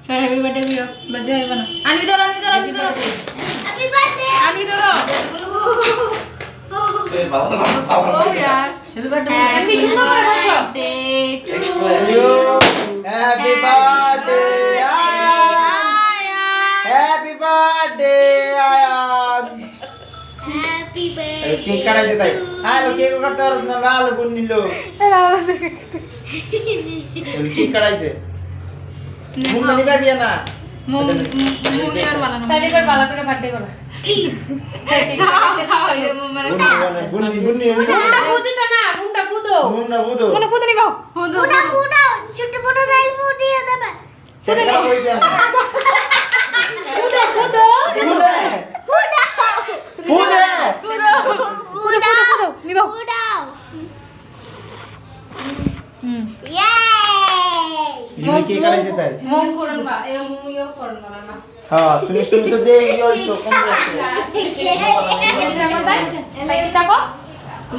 happy birthday bio লজ্জা হইব না আনবি ধরো হ্যাপি বার্থডে আনবি ধরো এ বাবা ও यार happy birthday happy birthday happy birthday happy birthday Ayaan happy cake কাটাইছে তাই আলো কেক কাটতে পারছ না লাল গুন নিল কেক কাটাইছে মুন্না নিবা বিয়া না মুন্নি আর বালা না তাহলে এবার ভালো করে বার্থডে করো খাও রে মামারে গুন্নি গুন্নি মুন্ডা ফুদো তো না মুন্ডা ফুদো মুন্না বুদো মনে পুতে নিবাও হুদু ফুটাও ছোট বড় রাইল ফুটিয়ে দেবে কেক হইছে না ফুদো ফুদো ফুদে পুতো নিবাও ফুটাও হুম ইয়ে ইনি কেক কাটাইছে তাই মম করন বা এ মম ইও করন বালা না হ্যাঁ তুমি তো যে ইয়ে হইছো কম আছে এটা আমার দাই এলাই যাবো